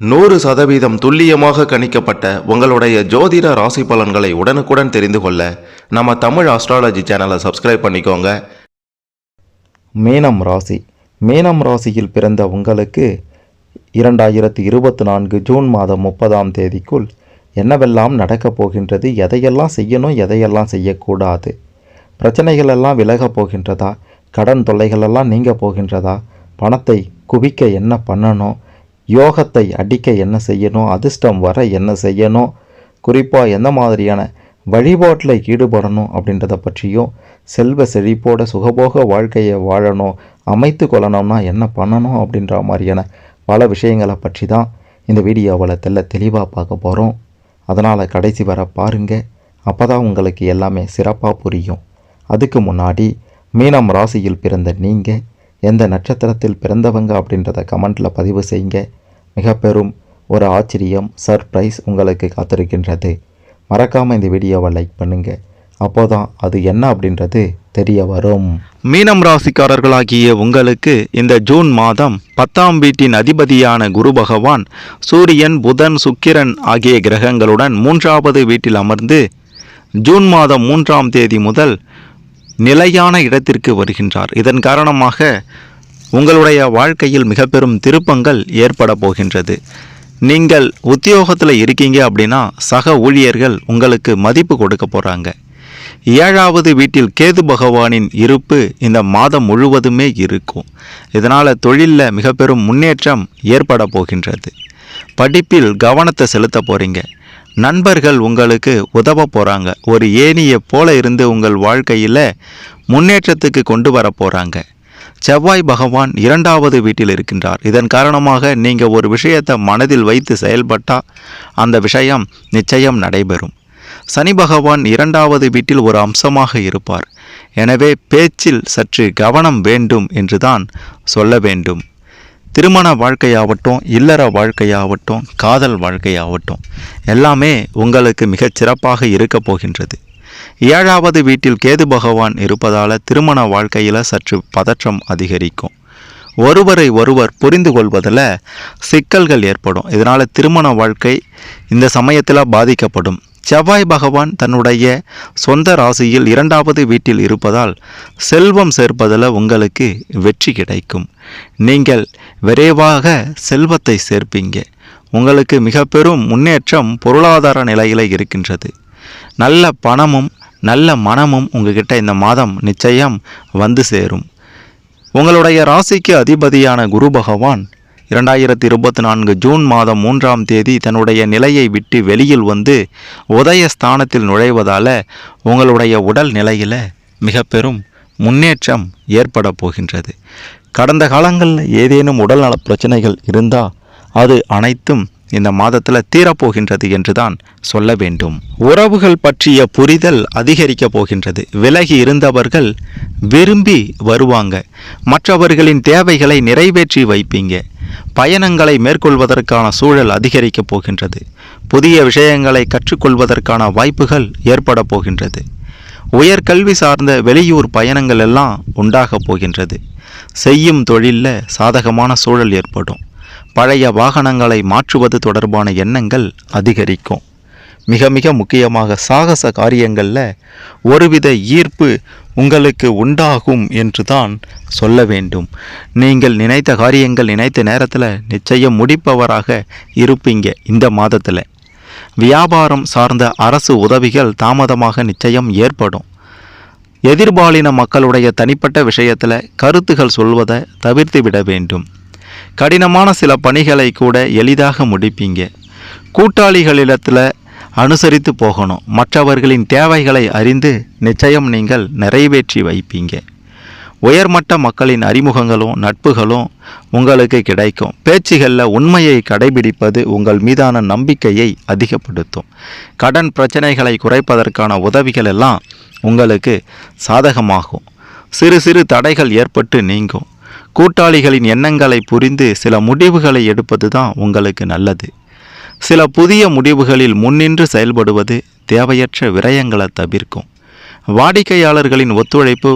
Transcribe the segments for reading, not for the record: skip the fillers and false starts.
100% துல்லியமாக கணிக்கப்பட்ட உங்களுடைய ஜோதிட ராசி பலன்களை உடனுக்குடன் தெரிந்து கொள்ள நம்ம தமிழ் ஆஸ்ட்ராலஜி சேனலை சப்ஸ்கிரைப் பண்ணிக்கோங்க. மீனம் ராசி. மீனம் ராசியில் பிறந்த உங்களுக்கு 2024 ஜூன் மாதம் 30ஆம் தேதிக்குள் என்னவெல்லாம் நடக்கப் போகின்றது, எதையெல்லாம் செய்யணும், எதையெல்லாம் செய்யக்கூடாது, பிரச்சனைகள் எல்லாம் விலகப் போகின்றதா, கடன் தொல்லைகளெல்லாம் நீங்க போகின்றதா, பணத்தை குவிக்க என்ன பண்ணணும், யோகத்தை அடிக்க என்ன செய்யணும், அதிர்ஷ்டம் வர என்ன செய்யணும், குறிப்பாக எந்த மாதிரியான வழிபாட்டில் ஈடுபடணும் அப்படின்றத பற்றியும், செல்வ செழிப்போட சுகபோக வாழ்க்கையை வாழணும், அமைத்து கொள்ளணும்னா என்ன பண்ணணும் அப்படின்ற மாதிரியான பல விஷயங்களை பற்றி தான் இந்த வீடியோவில் தெளிவாக பார்க்க போகிறோம். அதனால் கடைசி வர பாருங்கள், அப்போ தான் உங்களுக்கு எல்லாமே சிறப்பாக புரியும். அதுக்கு முன்னாடி மீனம் ராசியில் பிறந்த நீங்கள் எந்த நட்சத்திரத்தில் பிறந்தவங்க அப்படின்றத கமெண்ட்டில் பதிவு செய்யுங்க. மிக பெரும் ஒரு ஆச்சரியம், சர்ப்ரைஸ் உங்களுக்கு காத்திருக்கின்றது. மறக்காமல் இந்த வீடியோவை லைக் பண்ணுங்கள், அப்போதான் அது என்ன அப்படின்றது தெரிய வரும். மீனம் ராசிக்காரர்களாகிய உங்களுக்கு இந்த ஜூன் மாதம் 10ஆம் வீட்டின் அதிபதியான குரு பகவான் சூரியன், புதன், சுக்கிரன் ஆகிய கிரகங்களுடன் 3வது வீட்டில் அமர்ந்து ஜூன் மாதம் 3ஆம் தேதி முதல் நிலையான இடத்திற்கு வருகின்றார். இதன் காரணமாக உங்களுடைய வாழ்க்கையில் மிக பெரும் திருப்பங்கள் ஏற்பட போகின்றது. நீங்கள் உத்தியோகத்தில் இருக்கீங்க அப்படின்னா சக ஊழியர்கள் உங்களுக்கு மதிப்பு கொடுக்க போகிறாங்க. 7வது வீட்டில் கேது பகவானின் இருப்பு இந்த மாதம் முழுவதுமே இருக்கும். இதனால் தொழிலில் மிக பெரும் முன்னேற்றம் ஏற்பட போகின்றது. படிப்பில் கவனத்தை செலுத்த போகிறீங்க. நண்பர்கள் உங்களுக்கு உதவ போகிறாங்க. ஒரு ஏணியை போல இருந்து உங்கள் வாழ்க்கையில் முன்னேற்றத்துக்கு கொண்டு வர போகிறாங்க. செவ்வாய் பகவான் 2வது வீட்டில் இருக்கின்றார். இதன் காரணமாக நீங்கள் ஒரு விஷயத்தை மனதில் வைத்து செயல்பட்டால் அந்த விஷயம் நிச்சயம் நடைபெறும். சனி பகவான் 2வது வீட்டில் ஒரு அம்சமாக இருப்பார். எனவே பேச்சில் சற்று கவனம் வேண்டும் என்று தான் சொல்ல வேண்டும். திருமண வாழ்க்கையாகட்டும், இல்லற வாழ்க்கையாகட்டும், காதல் வாழ்க்கையாகட்டும், எல்லாமே உங்களுக்கு மிகச் சிறப்பாக இருக்க போகின்றது. 7வது வீட்டில் கேது பகவான் இருப்பதால் திருமண வாழ்க்கையில் சற்று பதற்றம் அதிகரிக்கும். ஒருவரை ஒருவர் புரிந்து கொள்வதில் சிக்கல்கள் ஏற்படும். இதனால் திருமண வாழ்க்கை இந்த சமயத்தில் பாதிக்கப்படும். செவ்வாய் பகவான் தன்னுடைய சொந்த ராசியில் 2வது வீட்டில் இருப்பதால் செல்வம் சேர்ப்பதில் உங்களுக்கு வெற்றி கிடைக்கும். நீங்கள் விரைவாக செல்வத்தை சேர்ப்பீங்க. உங்களுக்கு மிக பெரும் முன்னேற்றம் பொருளாதார நிலையில் இருக்கின்றது. நல்ல பணமும் நல்ல மனமும் உங்ககிட்ட இந்த மாதம் நிச்சயம் வந்து சேரும். உங்களுடைய ராசிக்கு அதிபதியான குரு பகவான் 2024 ஜூன் மாதம் 3ஆம் தேதி தன்னுடைய நிலையை விட்டு வெளியில் வந்து உதயஸ்தானத்தில் நுழைவதால் உங்களுடைய உடல் நிலையில் மிக பெரும் முன்னேற்றம் ஏற்பட போகின்றது. கடந்த காலங்களில் ஏதேனும் உடல்நல பிரச்சனைகள் இருந்தால் அது அனைத்தும் இந்த மாதத்தில் தீரப்போகின்றது என்று தான் சொல்ல வேண்டும். உறவுகள் பற்றிய புரிதல் அதிகரிக்க போகின்றது. விலகி இருந்தவர்கள் விரும்பி வருவாங்க. மற்றவர்களின் தேவைகளை நிறைவேற்றி வைப்பீங்க. பயணங்களை மேற்கொள்வதற்கான சூழல் அதிகரிக்கப் போகின்றது. புதிய விஷயங்களை கற்றுக்கொள்வதற்கான வாய்ப்புகள் ஏற்பட போகின்றது. உயர்கல்வி சார்ந்த வெளியூர் பயணங்கள் எல்லாம் உண்டாகப் போகின்றது. செய்யும் தொழிலில் சாதகமான சூழல் ஏற்படும். பழைய வாகனங்களை மாற்றுவது தொடர்பான எண்ணங்கள் அதிகரிக்கும். மிக மிக முக்கியமாக சாகச காரியங்களில் ஒருவித ஈர்ப்பு உங்களுக்கு உண்டாகும் என்று தான் சொல்ல வேண்டும். நீங்கள் நினைத்த காரியங்கள் நினைத்த நேரத்தில் நிச்சயம் முடிப்பவராக இருப்பீங்க. இந்த மாதத்தில் வியாபாரம் சார்ந்த அரசு உதவிகள் தாமதமாக நிச்சயம் ஏற்படும். எதிர்பாலின மக்களுடைய தனிப்பட்ட விஷயத்தில் கருத்துகள் சொல்வதை தவிர்த்து விட வேண்டும். கடினமான சில பணிகளை கூட எளிதாக முடிப்பீங்க. கூட்டாளிகளிடத்தில் அனுசரித்து போகணும். மற்றவர்களின் தேவைகளை அறிந்து நிச்சயம் நீங்கள் நிறைவேற்றி வைப்பீங்க. உயர்மட்ட மக்களின் அறிமுகங்களும் நட்புகளும் உங்களுக்கு கிடைக்கும். பேச்சுகளில் உண்மையை கடைபிடிப்பது உங்கள் மீதான நம்பிக்கையை அதிகப்படுத்தும். கடன் பிரச்சனைகளை குறைப்பதற்கான உதவிகள் எல்லாம் உங்களுக்கு சாதகமாகும். சிறு சிறு தடைகள் ஏற்பட்டு நீங்கும். கூட்டாளிகளின் எண்ணங்களை புரிந்து சில முடிவுகளை எடுப்பது தான் உங்களுக்கு நல்லது. சில புதிய முடிவுகளில் முன்னின்று செயல்படுவது தேவையற்ற விரயங்களை தவிர்க்கும். வாடிக்கையாளர்களின் ஒத்துழைப்பு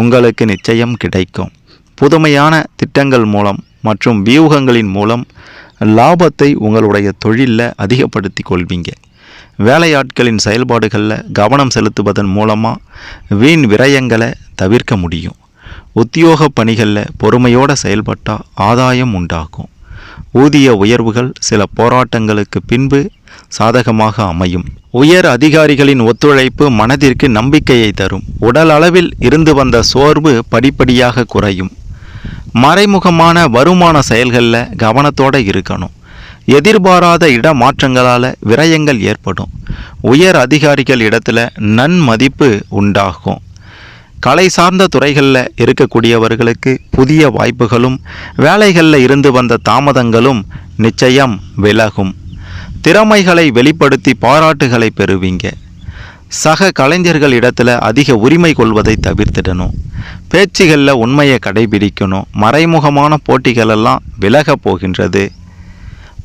உங்களுக்கு நிச்சயம் கிடைக்கும். புதுமையான திட்டங்கள் மூலம் மற்றும் வியூகங்களின் மூலம் லாபத்தை உங்களுடைய தொழிலில் அதிகப்படுத்தி கொள்வீங்க. வேலையாட்களின் செயல்பாடுகளில் கவனம் செலுத்துவதன் மூலமாக வீண் விரயங்களை தவிர்க்க முடியும். உத்தியோக பணிகளில் பொறுமையோடு செயல்பட்டால் ஆதாயம் உண்டாகும். ஊதிய உயர்வுகள் சில போராட்டங்களுக்கு பின்பு சாதகமாக அமையும். உயர் அதிகாரிகளின் ஒத்துழைப்பு மனதிற்கு நம்பிக்கையை தரும். உடல் அளவில் இருந்து வந்த சோர்வு படிப்படியாக குறையும். மறைமுகமான வருமான செயல்களில் கவனத்தோடு இருக்கணும். எதிர்பாராத இடமாற்றங்களால் விரயங்கள் ஏற்படும். உயர் அதிகாரிகள் இடத்துல நன்மதிப்பு உண்டாகும். கலை சார்ந்த துறைகளில் இருக்கக்கூடியவர்களுக்கு புதிய வாய்ப்புகளும் வேலைகளில் இருந்து வந்த தாமதங்களும் நிச்சயம் விலகும். திறமைகளை வெளிப்படுத்தி பாராட்டுகளை பெறுவீங்க. சக கலைஞர்கள் இடத்துல அதிக உரிமை கொள்வதை தவிர்த்திடணும். பேச்சுகளில் உண்மையை கடைபிடிக்கணும். மறைமுகமான போட்டிகளெல்லாம் விலக போகின்றது.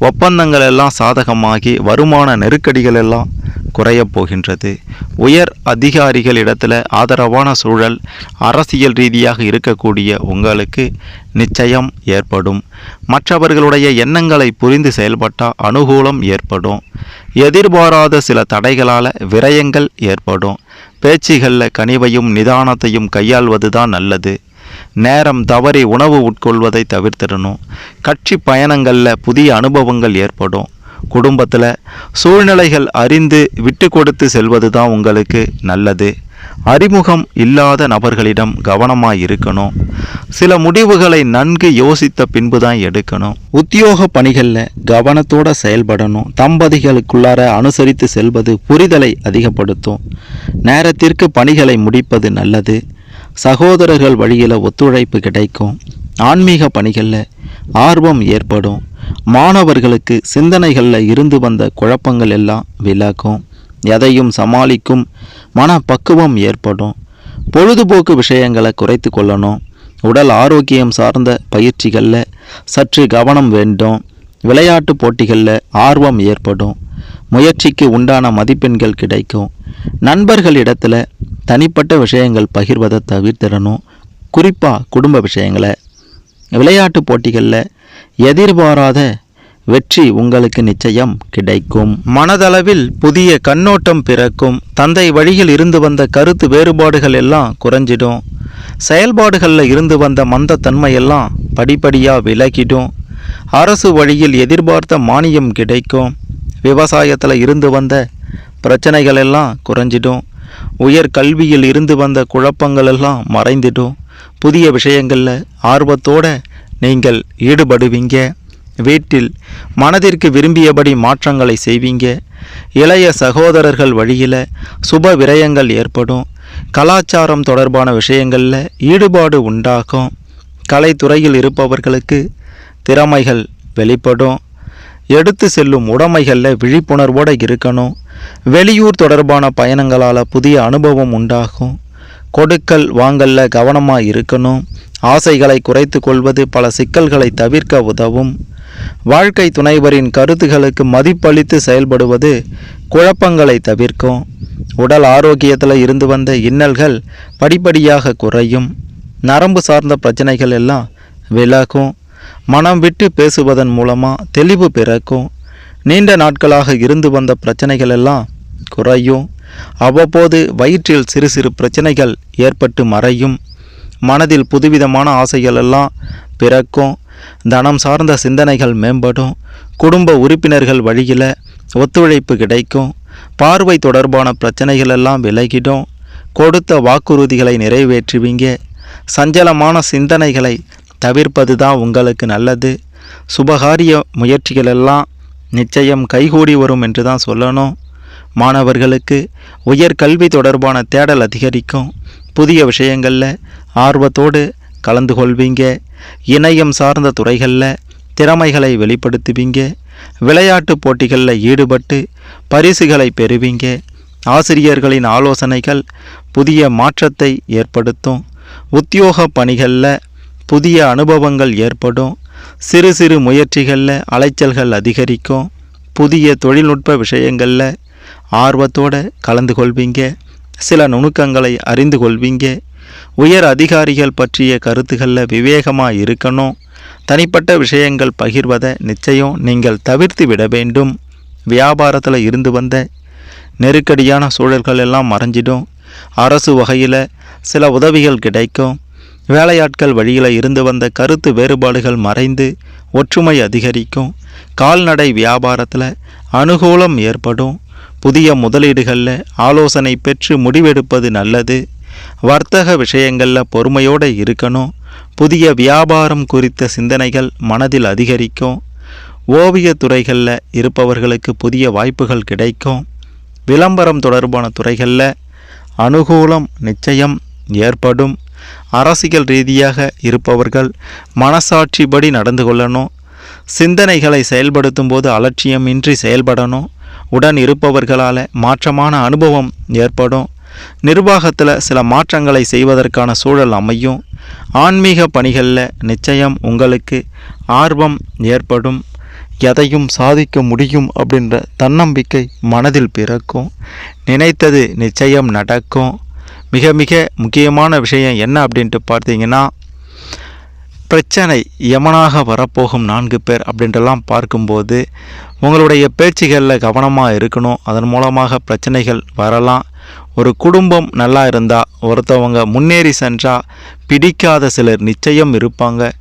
ஒப்பந்தங்கள் எல்லாம் சாதகமாகி வருமான நெருக்கடிகள் எல்லாம் குறையப் போகின்றது. உயர் அதிகாரிகள் இடத்துல ஆதரவான சூழல் அரசியல் ரீதியாக இருக்கக்கூடிய உங்களுக்கு நிச்சயம் ஏற்படும். மற்றவர்களுடைய எண்ணங்களை புரிந்து செயல்பட்டால் அனுகூலம் ஏற்படும். எதிர்பாராத சில தடைகளால் விரயங்கள் ஏற்படும். பேச்சுகளில் கனிவையும் நிதானத்தையும் கையாள்வது தான் நல்லது. நேரம் தவறி உணவு உட்கொள்வதை தவிர்த்திடணும். கட்சி பயணங்களில் புதிய அனுபவங்கள் ஏற்படும். குடும்பத்தில் சூழ்நிலைகள் அறிந்து விட்டு கொடுத்து செல்வது தான் உங்களுக்கு நல்லது. அறிமுகம் இல்லாத நபர்களிடம் கவனமாக இருக்கணும். சில முடிவுகளை நன்கு யோசித்த பின்பு தான் எடுக்கணும். உத்தியோக பணிகளில் கவனத்தோடு செயல்படணும். தம்பதிகளுக்குள்ளார அனுசரித்து செல்வது புரிதலை அதிகப்படுத்தும். நேரத்திற்கு பணிகளை முடிப்பது நல்லது. சகோதரர்கள் வழியில் ஒத்துழைப்பு கிடைக்கும். ஆன்மீக பணிகளில் ஆர்வம் ஏற்படும். மாணவர்களுக்கு சிந்தனைகளில் இருந்து வந்த குழப்பங்கள் எல்லாம் விலகும். எதையும் சமாளிக்கும் மனப்பக்குவம் ஏற்படும். பொழுதுபோக்கு விஷயங்களை குறைத்து கொள்ளணும். உடல் ஆரோக்கியம் சார்ந்த பயிற்சிகளில் சற்று கவனம் வேண்டும். விளையாட்டு போட்டிகளில் ஆர்வம் ஏற்படும். முயற்சிக்கு உண்டான மதிப்பெண்கள் கிடைக்கும். நண்பர்களிடத்தில் தனிப்பட்ட விஷயங்கள் பகிர்வதை தவிர்த்திடணும். குறிப்பாக குடும்ப விஷயங்களை. விளையாட்டு போட்டிகளில் எதிர்பாராத வெற்றி உங்களுக்கு நிச்சயம் கிடைக்கும். மனதளவில் புதிய கண்ணோட்டம் பிறக்கும். தந்தை வழியில் இருந்து வந்த கருத்து வேறுபாடுகள் எல்லாம் குறைஞ்சிடும். செயல்பாடுகளில் இருந்து வந்த மந்தத்தன்மையெல்லாம் படிப்படியாக விலகிடும். அரசு வழியில் எதிர்பார்த்த மானியம் கிடைக்கும். விவசாயத்தில் இருந்து வந்த பிரச்சனைகள் எல்லாம் குறைஞ்சிடும். உயர் கல்வியில் இருந்து வந்த குழப்பங்கள் எல்லாம் மறைந்திடும். புதிய விஷயங்களில் ஆர்வத்தோடு நீங்கள் ஈடுபடுவீங்க. வீட்டில் மனதிற்கு விரும்பியபடி மாற்றங்களை செய்வீங்க. இளைய சகோதரர்கள் வழியில் சுப விரயங்கள் ஏற்படும். கலாச்சாரம் தொடர்பான விஷயங்களில் ஈடுபாடு உண்டாகும். கலைத்துறையில் இருப்பவர்களுக்கு திறமைகள் வெளிப்படும். எடுத்து செல்லும் உடைமைகளில் விழிப்புணர்வோடு இருக்கணும். வெளியூர் தொடர்பான பயணங்களால் புதிய அனுபவம் உண்டாகும். கொடுக்கல் வாங்கல்ல கவனமாக இருக்கணும். ஆசைகளை குறைத்து கொள்வது பல சிக்கல்களை தவிர்க்க உதவும். வாழ்க்கை துணைவரின் கருத்துகளுக்கு மதிப்பளித்து செயல்படுவது குழப்பங்களை தவிர்க்கும். உடல் ஆரோக்கியத்தில் இருந்து வந்த இன்னல்கள் படிப்படியாக குறையும். நரம்பு சார்ந்த பிரச்சனைகள் எல்லாம் விலகும். மனம் விட்டு பேசுவதன் மூலமாக தெளிவு பிறக்கும். நீண்ட நாட்களாக இருந்து வந்த பிரச்சனைகள் எல்லாம் குறையும். அவ்வப்போது வயிற்றில் சிறு சிறு பிரச்சனைகள் ஏற்பட்டு மறையும். மனதில் புதுவிதமான ஆசைகள் எல்லாம் பிறக்கும். தனம் சார்ந்த சிந்தனைகள் மேம்படும். குடும்ப உறுப்பினர்கள் வழியில் ஒத்துழைப்பு கிடைக்கும். பார்வை தொடர்பான பிரச்சனைகள் எல்லாம் விலகிடும். கொடுத்த வாக்குறுதிகளை நிறைவேற்றுவீங்க. சஞ்சலமான சிந்தனைகளை தவிர்ப்பது தான் உங்களுக்கு நல்லது. சுபகாரிய முயற்சிகளெல்லாம் நிச்சயம் கைகூடி வரும் என்று தான் சொல்லணும். மாணவர்களுக்கு உயர்கல்வி தொடர்பான தேடல் அதிகரிக்கும். புதிய விஷயங்களில் ஆர்வத்தோடு கலந்து கொள்வீங்க. இணையம் சார்ந்த துறைகளில் திறமைகளை வெளிப்படுத்துவீங்க. விளையாட்டு போட்டிகளில் ஈடுபட்டு பரிசுகளை பெறுவீங்க. ஆசிரியர்களின் ஆலோசனைகள் புதிய மாற்றத்தை ஏற்படுத்தும். உத்தியோக பணிகளில் புதிய அனுபவங்கள் ஏற்படும். சிறு சிறு முயற்சிகளில் அலைச்சல்கள் அதிகரிக்கும். புதிய தொழில்நுட்ப விஷயங்களில் ஆர்வத்தோடு கலந்து கொள்வீங்க. சில நுணுக்கங்களை அறிந்து கொள்வீங்க. உயர் அதிகாரிகள் பற்றிய கருத்துக்களில் விவேகமாக இருக்கணும். தனிப்பட்ட விஷயங்கள் பகிர்வதை நிச்சயம் நீங்கள் தவிர்த்து விட வேண்டும். வியாபாரத்தில் இருந்து வந்த நெருக்கடியான சூழல்கள் எல்லாம் மறைஞ்சிடும். அரசு வகையில் சில உதவிகள் கிடைக்கும். வேலையாட்கள் வழியில் இருந்து வந்த கருத்து வேறுபாடுகள் மறைந்து ஒற்றுமை அதிகரிக்கும். கால்நடை வியாபாரத்தில் அனுகூலம் ஏற்படும். புதிய முதலீடுகளில் ஆலோசனை பெற்று முடிவெடுப்பது நல்லது. வர்த்தக விஷயங்களில் பொறுமையோடு இருக்கணும். புதிய வியாபாரம் குறித்த சிந்தனைகள் மனதில் அதிகரிக்கும். ஓவியத் துறைகளில் இருப்பவர்களுக்கு புதிய வாய்ப்புகள் கிடைக்கும். விளம்பரம் தொடர்பான துறைகளில் அனுகூலம் நிச்சயம் ஏற்படும். அரசியல் ரீதியாக இருப்பவர்கள் மனசாட்சிப்படி நடந்து கொள்ளணும். சிந்தனைகளை செயல்படுத்தும் போது அலட்சியமின்றி செயல்படணும். உடன் இருப்பவர்களால் மாற்றமான அனுபவம் ஏற்படும். நிர்வாகத்தில் சில மாற்றங்களை செய்வதற்கான சூழல் அமையும். ஆன்மீக பணிகளில் நிச்சயம் உங்களுக்கு ஆர்வம் ஏற்படும். எதையும் சாதிக்க முடியும் அப்படின்ற தன்னம்பிக்கை மனதில் பிறக்கும். நினைத்தது நிச்சயம் நடக்கும். மிக மிக முக்கியமான விஷயம் என்ன அப்படின்ட்டு பார்த்தீங்கன்னா, பிரச்சனை யமனாக வரப்போகும் 4 பேர் அப்படின்றலாம் பார்க்கும்போது உங்களுடைய பேச்சுகளில் கவனமாக இருக்கணும். அதன் மூலமாக பிரச்சனைகள் வரலாம். ஒரு குடும்பம் நல்லா இருந்தால், ஒருத்தவங்க முன்னேறி சென்றால் பிடிக்காத சிலர் நிச்சயம் இருப்பாங்க.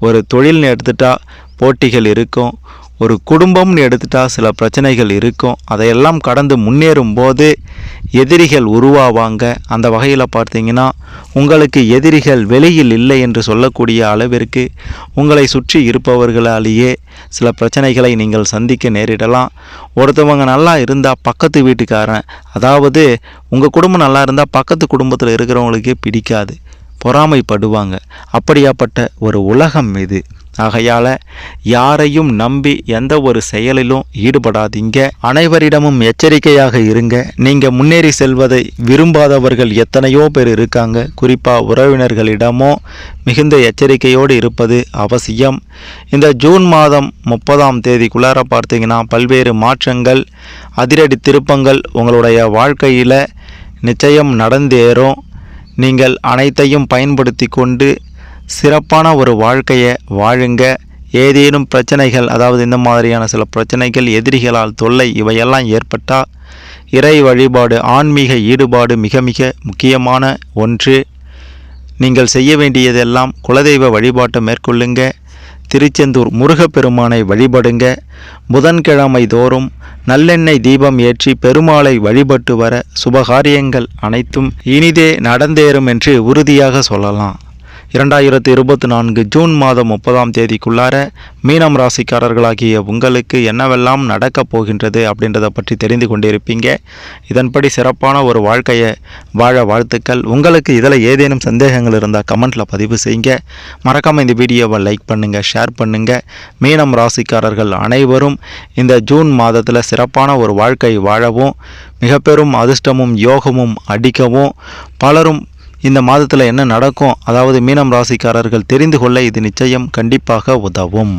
ஒரு தொழில்னு எடுத்துட்டால் போட்டிகள் இருக்கும். ஒரு குடும்பம்னு எடுத்துட்டால் சில பிரச்சனைகள் இருக்கும். அதையெல்லாம் கடந்து முன்னேறும் போது எதிரிகள் உருவாவாங்க. அந்த வகையில் பார்த்தீங்கன்னா, உங்களுக்கு எதிரிகள் வெளியில் இல்லை என்று சொல்லக்கூடிய அளவிற்கு உங்களை சுற்றி இருப்பவர்களாலேயே சில பிரச்சனைகளை நீங்கள் சந்திக்க நேரிடலாம். ஒருத்தவங்க நல்லா இருந்தால் பக்கத்து வீட்டுக்காரன், அதாவது உங்கள் குடும்பம் நல்லா இருந்தால் பக்கத்து குடும்பத்தில் இருக்கிறவங்களுக்கே பிடிக்காது, பொறாமைப்படுவாங்க. அப்படியாப்பட்ட ஒரு உலகம் இது. ஆகையால் யாரையும் நம்பி எந்த ஒரு செயலிலும் ஈடுபடாதீங்க. அனைவரிடமும் எச்சரிக்கையாக இருங்க. நீங்கள் முன்னேறி செல்வதை விரும்பாதவர்கள் எத்தனையோ பேர் இருக்காங்க. குறிப்பாக உறவினர்களிடமோ மிகுந்த எச்சரிக்கையோடு இருப்பது அவசியம். இந்த ஜூன் மாதம் 30ஆம் தேதிக்குள்ளார பார்த்தீங்கன்னா பல்வேறு மாற்றங்கள், அதிரடி திருப்பங்கள் உங்களுடைய வாழ்க்கையில் நிச்சயம் நடந்தேறும். நீங்கள் அனைத்தையும் பயன்படுத்தி கொண்டு சிறப்பான ஒரு வாழ்க்கையை வாழுங்க. ஏதேனும் பிரச்சனைகள், அதாவது இந்த மாதிரியான சில பிரச்சனைகள், எதிரிகளால் தொல்லை இவையெல்லாம் ஏற்பட்டால் இறை வழிபாடு, ஆன்மீக ஈடுபாடு மிக மிக முக்கியமான ஒன்று. நீங்கள் செய்ய வேண்டியதெல்லாம் குலதெய்வ வழிபாட்டை மேற்கொள்ளுங்க. திருச்செந்தூர் முருகப்பெருமானை வழிபடுங்க. புதன்கிழமை தோறும் நல்லெண்ணெய் தீபம் ஏற்றி பெருமாளை வழிபட்டு வர சுபகாரியங்கள் அனைத்தும் இனிதே நடந்தேறும் என்று உறுதியாக சொல்லலாம். 2024 ஜூன் மாதம் 30ஆம் தேதிக்குள்ளார மீனம் ராசிக்காரர்களாகிய உங்களுக்கு என்னவெல்லாம் நடக்கப் போகின்றது அப்படின்றத பற்றி தெரிந்து கொண்டிருப்பீங்க. இதன்படி சிறப்பான ஒரு வாழ்க்கையை வாழ வாழ்த்துக்கள். உங்களுக்கு இதில் ஏதேனும் சந்தேகங்கள் இருந்தால் கமெண்ட்டில் பதிவு செய்யுங்க. மறக்காமல் இந்த வீடியோவை லைக் பண்ணுங்கள், ஷேர் பண்ணுங்கள். மீனம் ராசிக்காரர்கள் அனைவரும் இந்த ஜூன் மாதத்தில் சிறப்பான ஒரு வாழ்க்கை வாழவும், மிக பெரும் அதிர்ஷ்டமும் யோகமும் அடிக்கவும், பலரும் இந்த மாதத்தில் என்ன நடக்கும், அதாவது மீனம் ராசிக்காரர்கள் தெரிந்து கொள்ள இது நிச்சயம் கண்டிப்பாக உதவும்.